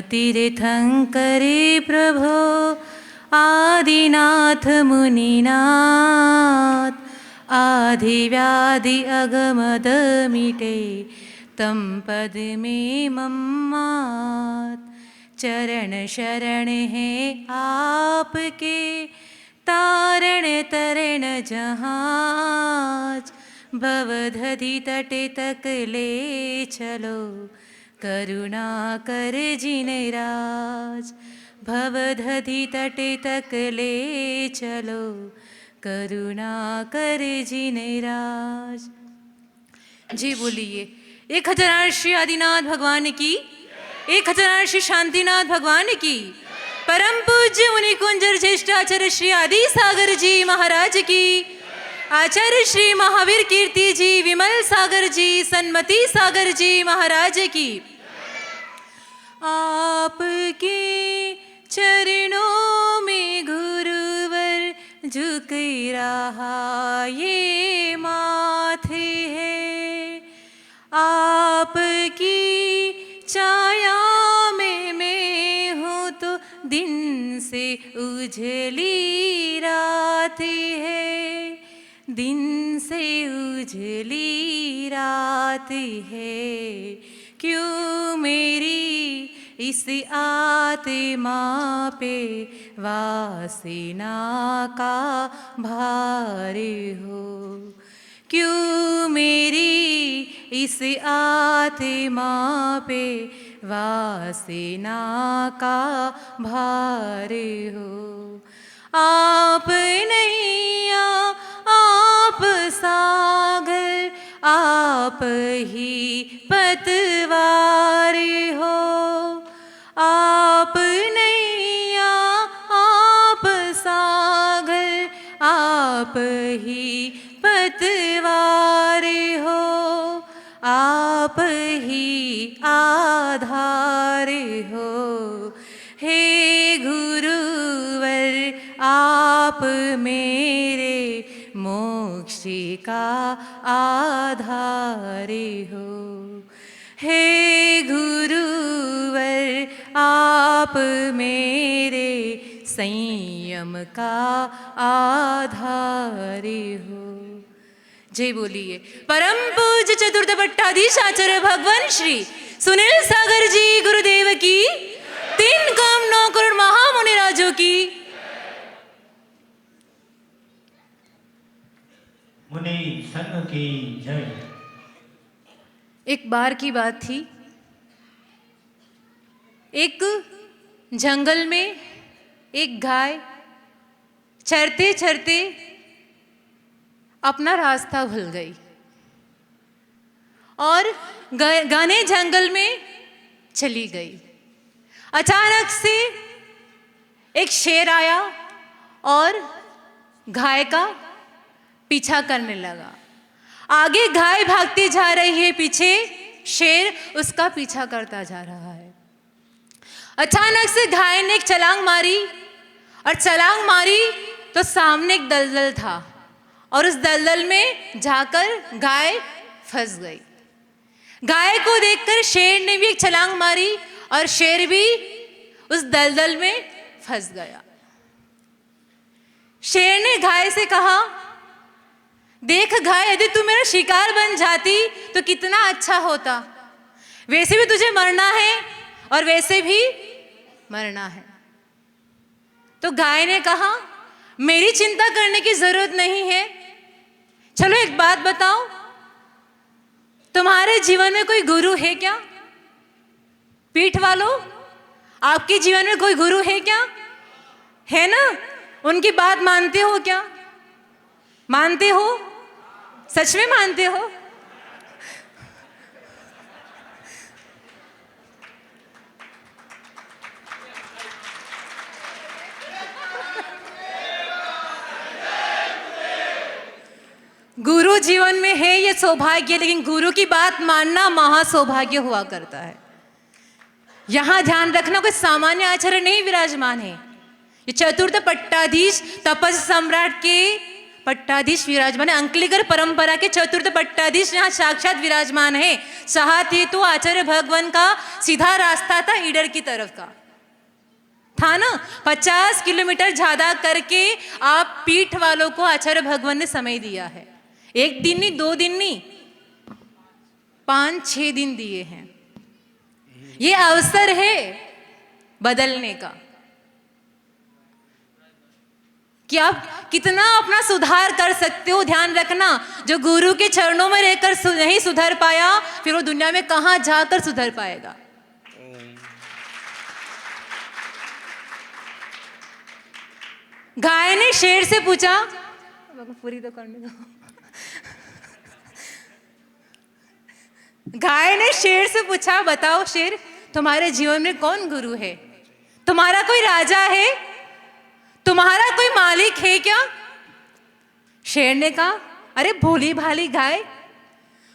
तीर्थंकरे प्रभो आदिनाथ मुनिनाथ आधिव्याधि अगमद मिटे तम पद में मम्मात। चरण शरण है आपके तारण तरण जहाज। भवदधि तटे तक ले चलो करुणा कर जिनराज। भवदधि तटे तक ले चलो करुणा कर जिनराज। जी बोलिए 1000 श्री आदिनाथ भगवान की, 1000 श्री शांतिनाथ भगवान की। परम पूज्य मुनि कुंजर ज्येष्ठाचार्य श्री आदि सागर जी महाराज की। आचार्य श्री महावीर कीर्ति जी, विमल सागर जी, सन्मति सागर जी महाराज की। आपके चरणों में गुरुवर झुक रहा ये माथे है। आपकी छाया में मैं हूँ तो दिन से उजली रात है। दिन से उजली रात है। क्यों मेरी इस आत्मा पे वासना का भार हो। क्यों मेरी इस आत्मा पे वासना का भार हो। आप नैया आप सागर आप ही पतवार हो। आप नैया आप सागर आप ही पतवार हो। आप ही आधार हो। हे गुरुवर आप मेरे मोक्ष का आधार हो। हे गुरुवर आप मेरे संयम का आधार हो। जय बोलिए परम पूज्य चतुर्थ पट्टाधीश आचार्य भगवान श्री सुनील सागर जी गुरुदेव की। 3 करोड़ महामुनि राजों की। मुनि संघ की जय। एक बार की बात थी, एक जंगल में एक गाय चरते चरते अपना रास्ता भूल गई और घने जंगल में चली गई। अचानक से एक शेर आया और गाय का पीछा करने लगा। आगे गाय भागती जा रही है, पीछे शेर उसका पीछा करता जा रहा है। अचानक से गाय ने एक छलांग मारी और छलांग मारी तो सामने एक दलदल था और उस दलदल में जाकर गाय फंस गई। गाय को देखकर शेर ने भी एक छलांग मारी और शेर भी उस दलदल में फंस गया। शेर ने गाय से कहा, देख गाय, यदि तू मेरा शिकार बन जाती तो कितना अच्छा होता। वैसे भी तुझे मरना है और वैसे भी मरना है। तो गाय ने कहा, मेरी चिंता करने की जरूरत नहीं है। चलो एक बात बताओ, तुम्हारे जीवन में कोई गुरु है क्या? पीठ वालों, आपके जीवन में कोई गुरु है क्या? है ना? उनकी बात मानते हो क्या? मानते हो? सच में मानते हो? गुरु जीवन में है ये सौभाग्य, लेकिन गुरु की बात मानना महासौभाग्य हुआ करता है। यहां ध्यान रखना, कोई सामान्य आचरण नहीं विराजमान है। ये चतुर्थ पट्टाधीश तपस्वी सम्राट के पट्टाधीश विराजमान है। अंकलिकर परंपरा के चतुर्थ पट्टाधीश यहाँ साक्षात विराजमान है। साथ ही तो आचार्य भगवान का सीधा रास्ता था ईडर की तरफ का, था ना। 50 किलोमीटर ज्यादा करके आप पीठ वालों को आचार्य भगवान ने समय दिया है। 1 दिन नहीं, 2 दिन नहीं, 5-6 दिन दिए हैं। ये अवसर है बदलने का कि आप कितना अपना सुधार कर सकते हो। ध्यान रखना, जो गुरु के चरणों में रहकर नहीं सुधर पाया, फिर वो दुनिया में कहां जाकर सुधर पाएगा। गाय ने शेर से पूछा, पूरी तो करने दो। गाय ने शेर से पूछा, बताओ शेर, तुम्हारे जीवन में कौन गुरु है? तुम्हारा कोई राजा है? तुम्हारा कोई मालिक है क्या? शेर ने कहा, अरे भोली भाली गाय,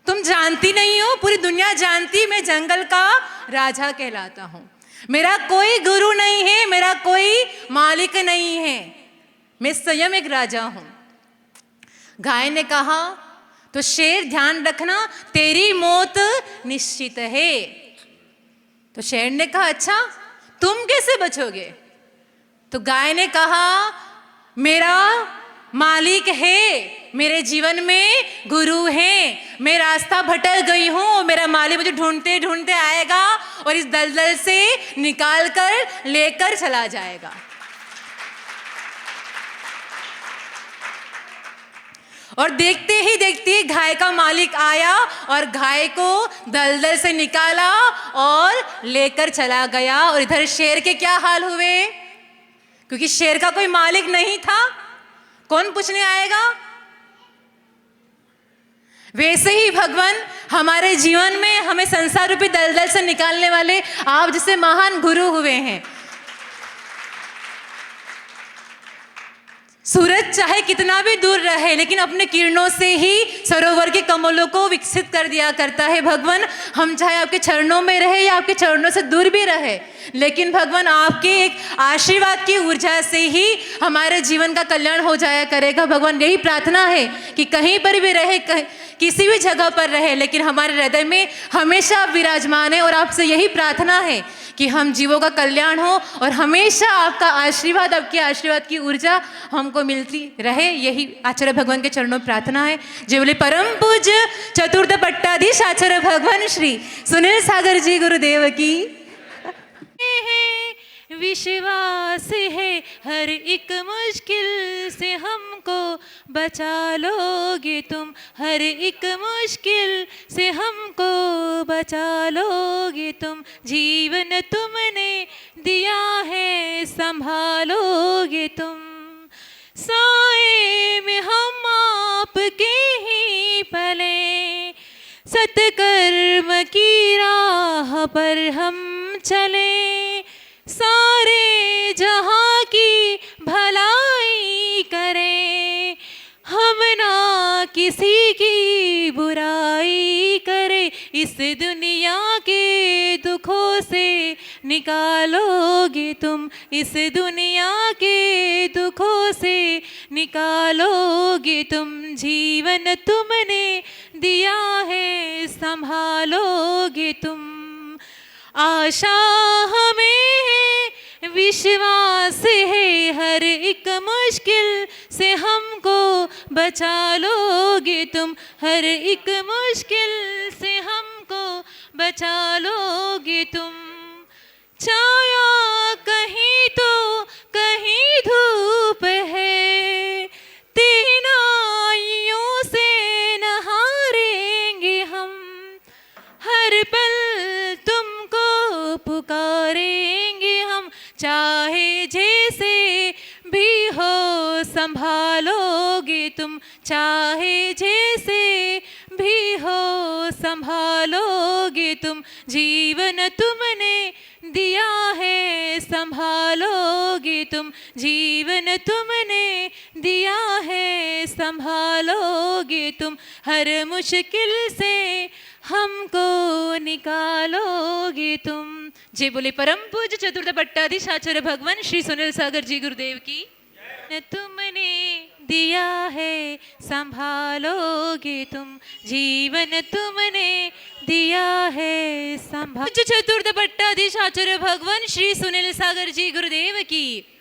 तुम जानती नहीं हो, पूरी दुनिया जानती मैं जंगल का राजा कहलाता हूं। मेरा कोई गुरु नहीं है, मेरा कोई मालिक नहीं है, मैं स्वयं एक राजा हूं। गाय ने कहा, तो शेर ध्यान रखना, तेरी मौत निश्चित है। तो शेर ने कहा, अच्छा तुम कैसे बचोगे? तो गाय ने कहा, मेरा मालिक है, मेरे जीवन में गुरु है, मैं रास्ता भटक गई हूं, मेरा मालिक मुझे ढूंढते ढूंढते आएगा और इस दलदल से निकाल कर लेकर चला जाएगा। और देखते ही देखते गाय का मालिक आया और गाय को दलदल से निकाला और लेकर चला गया। और इधर शेर के क्या हाल हुए? क्योंकि शेर का कोई मालिक नहीं था, कौन पूछने आएगा? वैसे ही भगवान हमारे जीवन में हमें संसार रूपी दलदल से निकालने वाले आप जैसे महान गुरु हुए हैं। सूरज चाहे कितना भी दूर रहे, लेकिन अपने किरणों से ही सरोवर के कमलों को विकसित कर दिया करता है भगवान। हम चाहे आपके चरणों में रहे या आपके चरणों से दूर भी रहे, लेकिन भगवान आपके एक आशीर्वाद की ऊर्जा से ही हमारे जीवन का कल्याण हो जाया करेगा। भगवान यही प्रार्थना है कि कहीं पर भी रहे, किसी भी जगह पर रहे, लेकिन हमारे हृदय में हमेशा आप विराजमान है। और आपसे यही प्रार्थना है कि हम जीवों का कल्याण हो और हमेशा आपका आशीर्वाद, आपके आशीर्वाद की ऊर्जा हमको मिलती रहे। यही आचार्य भगवान के चरणों में प्रार्थना है। जय बोले परम पूज्य चतुर्थ पट्टाधीश आचार्य भगवान श्री सुनील सागर जी गुरुदेव की। विश्वास है हर एक मुश्किल से हमको बचा लोगे तुम, हर एक मुश्किल से हमको बचा लोगे तुम। जीवन तुमने दिया है संभालोगे तुम, साए में हम आपके ही पले, सत्कर्म की राह पर हम चले, सारे जहां की भलाई करे, हम ना किसी की बुराई करे। इस दुनिया के दुखों से निकालोगे तुम, इस दुनिया के दुखों से निकालोगे तुम। जीवन तुमने दिया है संभालोगे तुम, आशा हमें है, विश्वास है हर एक मुश्किल से हमको बचा लोगे तुम, हर एक मुश्किल से हमको बचा लोगे तुम। छाया कहीं तो कहीं धूप है, तीन आइयों से न हारेंगे हम, हर पल तुमको पुकारेंगे हम। चाहे जैसे भी हो संभालोगे तुम, चाहे जैसे भी हो संभालोगे तुम। जीवन तुमने दिया है संभालोगे तुम, जीवन तुमने दिया है संभालोगे तुम। हर मुश्किल से हमको निकालोगे तुम। जय बोले परम पूज्य चतुर्थ पट्टाधीश आचार्य भगवान श्री सुनील सागर जी गुरुदेव की। तुमने दिया है संभालोगे तुम, जीवन तुमने दिया है संभाल। चतुर्थ पट्टाधीशाचार्य भगवान श्री सुनील सागर जी गुरुदेव की।